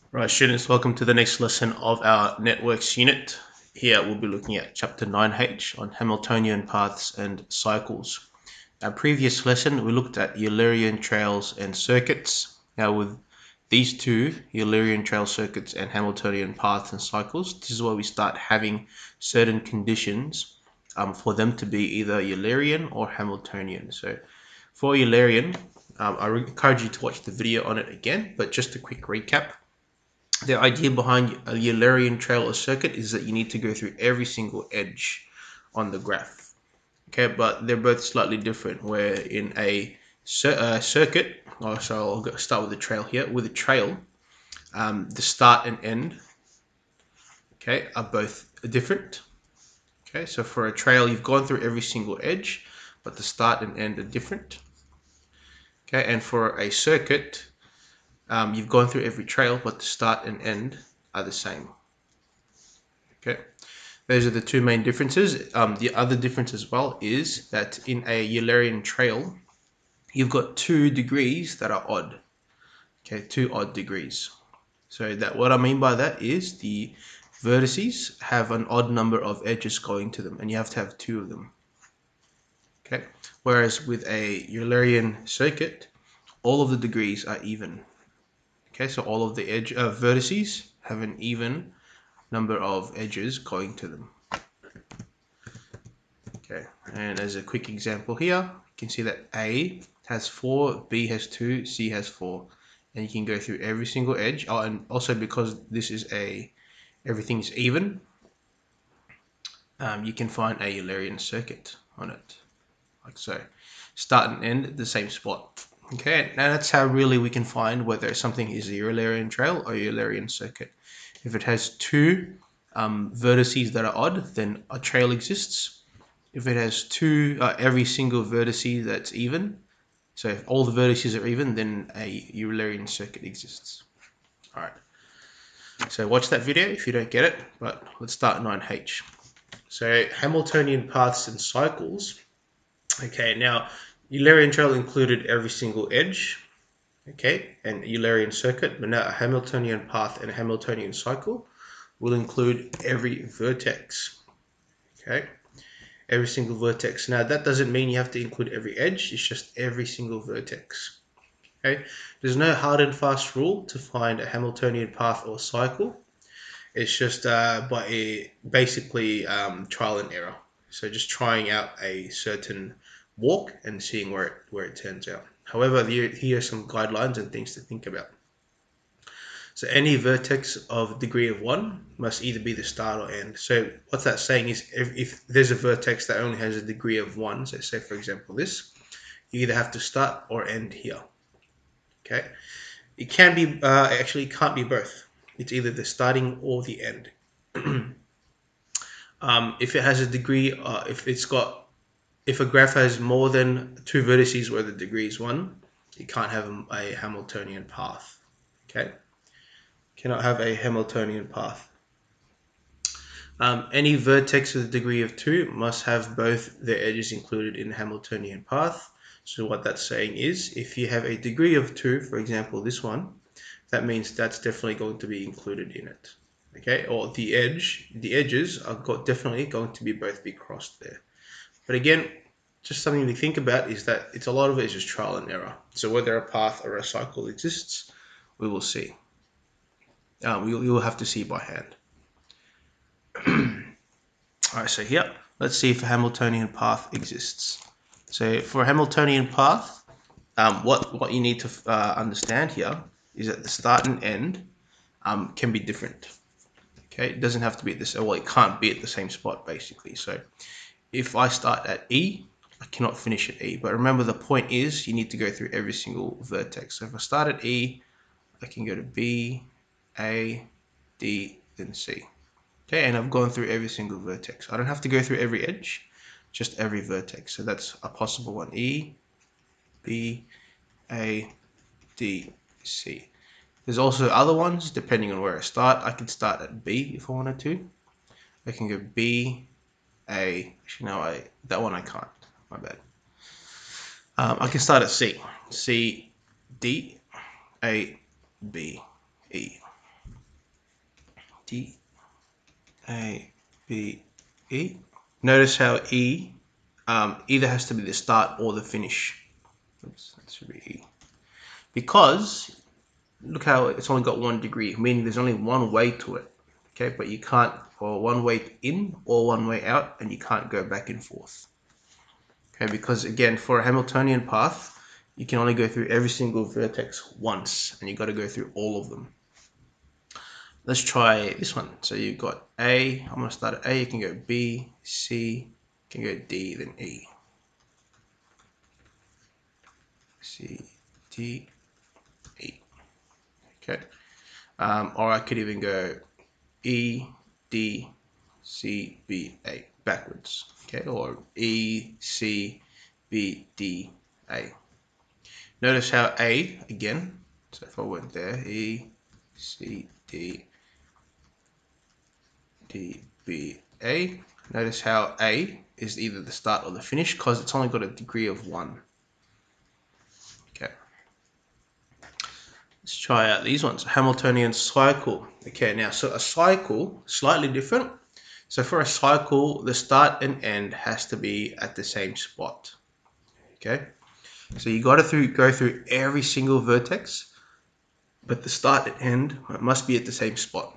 Right, students, welcome to the next lesson of our networks unit. Here we'll be looking at chapter 9H on Hamiltonian paths and cycles. Our previous lesson we looked at Eulerian trails and circuits. Now with these two, Eulerian trail circuits and Hamiltonian paths and cycles, this is where we start having certain conditions for them to be either Eulerian or Hamiltonian. So for Eulerian, I encourage you to watch the video on it again, but just a quick recap. The idea behind a Eulerian trail or circuit is that you need to go through every single edge on the graph. Okay, but they're both slightly different. Where in a circuit, so I'll start with the trail here. With a trail, the start and end, okay, are both different. Okay, so for a trail, you've gone through every single edge, but the start and end are different. Okay, and for a circuit, you've gone through every trail, but the start and end are the same. Okay, those are the two main differences. The other difference as well is that in a Eulerian trail, you've got 2 degrees that are odd. Okay, 2 odd degrees. So that what I mean by that is the vertices have an odd number of edges going to them, and you have to have 2 of them. Okay, whereas with a Eulerian circuit, all of the degrees are even. Okay, so all of the vertices have an even number of edges going to them. Okay, and as a quick example here, you can see that A has 4, B has 2, C has 4, and you can go through every single edge. Oh, and also because this is everything's even, you can find a Eulerian circuit on it, like so. Start and end at the same spot. Okay, now that's how really we can find whether something is a Eulerian trail or a Eulerian circuit. If it has 2 vertices that are odd, then a trail exists. If it has 2, every single vertice that's even, so if all the vertices are even, then a Eulerian circuit exists. Alright, so watch that video if you don't get it, but let's start 9H. So Hamiltonian paths and cycles. Okay, now Eulerian trail included every single edge, okay, and Eulerian circuit, but now a Hamiltonian path and a Hamiltonian cycle will include every vertex, okay. Every single vertex. Now that doesn't mean you have to include every edge, it's just every single vertex. Okay? There's no hard and fast rule to find a Hamiltonian path or cycle. It's just basically trial and error. So just trying out a certain walk and seeing where it turns out. However, here are some guidelines and things to think about. So any vertex of degree of 1 must either be the start or end. So what that's saying is if there's a vertex that only has a degree of 1, so say for example this, you either have to start or end here. Okay, it can be actually can't be both. It's either the starting or the end. If it has a degree, if a graph has more than 2 vertices where the degree is 1, it can't have a Hamiltonian path. Okay. Cannot have a Hamiltonian path. Any vertex with a degree of 2 must have both their edges included in the Hamiltonian path. So what that's saying is, if you have a degree of 2, for example this one, that means that's definitely going to be included in it. Okay, or the edges are definitely going to be both be crossed there. But again, just something to think about is that a lot of it is just trial and error. So whether a path or a cycle exists, we will see. We will have to see by hand. Alright, so here, let's see if a Hamiltonian path exists. So for a Hamiltonian path, what you need to understand here is that the start and end can be different. Okay, it doesn't have to be at this, well, it can't be at the same spot basically. So if I start at E, I cannot finish at E. But remember, the point is you need to go through every single vertex. So if I start at E, I can go to B, A, D, then C. Okay, and I've gone through every single vertex. I don't have to go through every edge, just every vertex. So that's a possible one. E, B, A, D, C. There's also other ones depending on where I start. I could start at B if I wanted to. I can go B, A. Actually, no, that one I can't. My bad. I can start at C. C, D, A, B, E. D, A, B, E. Notice how E either has to be the start or the finish. Oops, that should be E. Because look how it's only got 1 degree, meaning there's only one way to it. Okay, but you can't, or one way in or one way out, and you can't go back and forth. Okay, because again, for a Hamiltonian path, you can only go through every single vertex once, and you've got to go through all of them. Let's try this one. So you've got A, I'm going to start at A, you can go B, C, you can go D, then E. C, D, E. Okay. Or I could even go E, D, C, B, A, backwards. Okay, or E, C, B, D, A. Notice how A, again, so if I went there, E, C, D, D, B, A. Notice how A is either the start or the finish because it's only got a degree of 1. Okay. Let's try out these ones. Hamiltonian cycle. Okay, now so a cycle, slightly different. So for a cycle, the start and end has to be at the same spot. Okay, so you got to go through every single vertex, but the start and end must be at the same spot.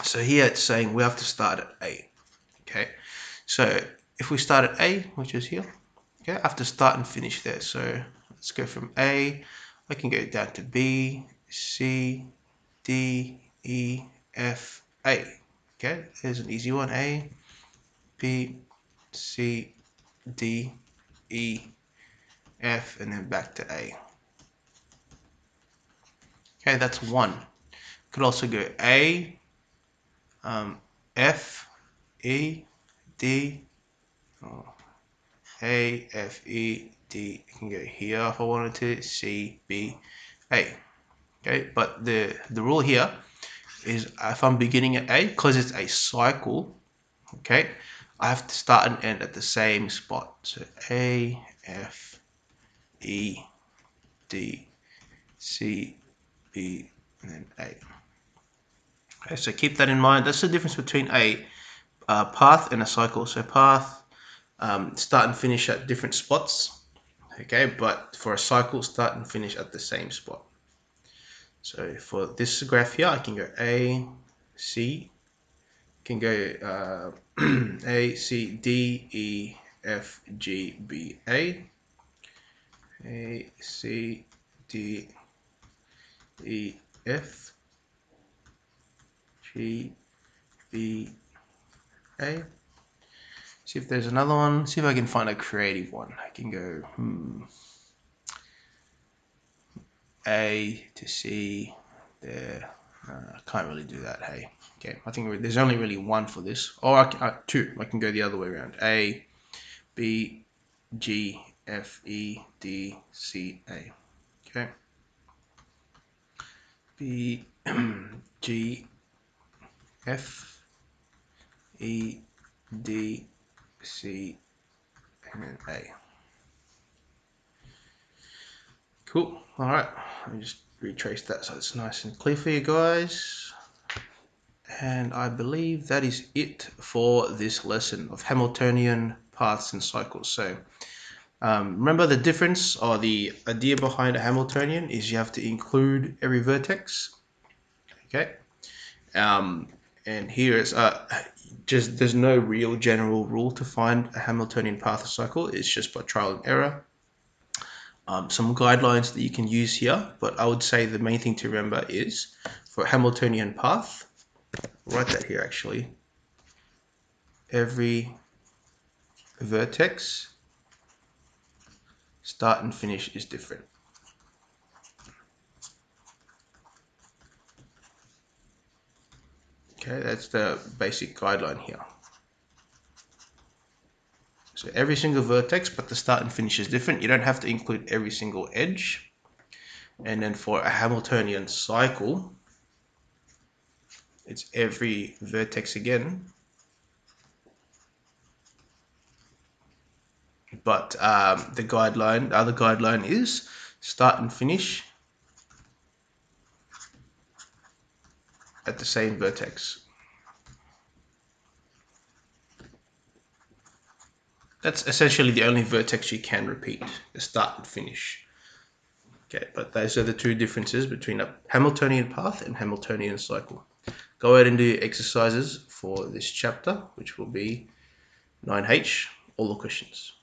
So here it's saying we have to start at A. Okay, so if we start at A, which is here, okay, I have to start and finish there. So let's go from A. I can go down to B, C, D, E, F, A. Okay, there's an easy one. A, B, C, D, E, F, and then back to A. Okay, that's 1. Could also go A, F, E, D, A, F, E, D. I can go here if I wanted to, C, B, A. Okay, but the rule here is if I'm beginning at A, because it's a cycle, okay, I have to start and end at the same spot. So A, F, E, D, C, B, and then A. Okay, so keep that in mind. That's the difference between a path and a cycle. So path, start and finish at different spots. Okay, but for a cycle, start and finish at the same spot. So for this graph here, I can go A, C, can go A, C, D, E, F, G, B, A, C, D, E, F, G, B, A. See if there's another one. See if I can find a creative one. I can go A to C there. I can't really do that. Hey, okay. I think there's only really one for this. Or two. I can go the other way around. A, B, G, F, E, D, C, A. Okay. B, G, F, E, D, C, and then A. Cool. All right. Let me just retrace that so it's nice and clear for you guys. And I believe that is it for this lesson of Hamiltonian paths and cycles. So remember the difference or the idea behind a Hamiltonian is you have to include every vertex. Okay. And here is just there's no real general rule to find a Hamiltonian path or cycle. It's just by trial and error. Some guidelines that you can use here, but I would say the main thing to remember is for a Hamiltonian path, I'll write that here actually, every vertex start and finish is different. Okay, that's the basic guideline here. So every single vertex, but the start and finish is different. You don't have to include every single edge. And then for a Hamiltonian cycle, it's every vertex again. But the other guideline is start and finish at the same vertex. That's essentially the only vertex you can repeat, the start and finish. Okay, but those are the two differences between a Hamiltonian path and Hamiltonian cycle. Go ahead and do exercises for this chapter, which will be 9H, all the questions.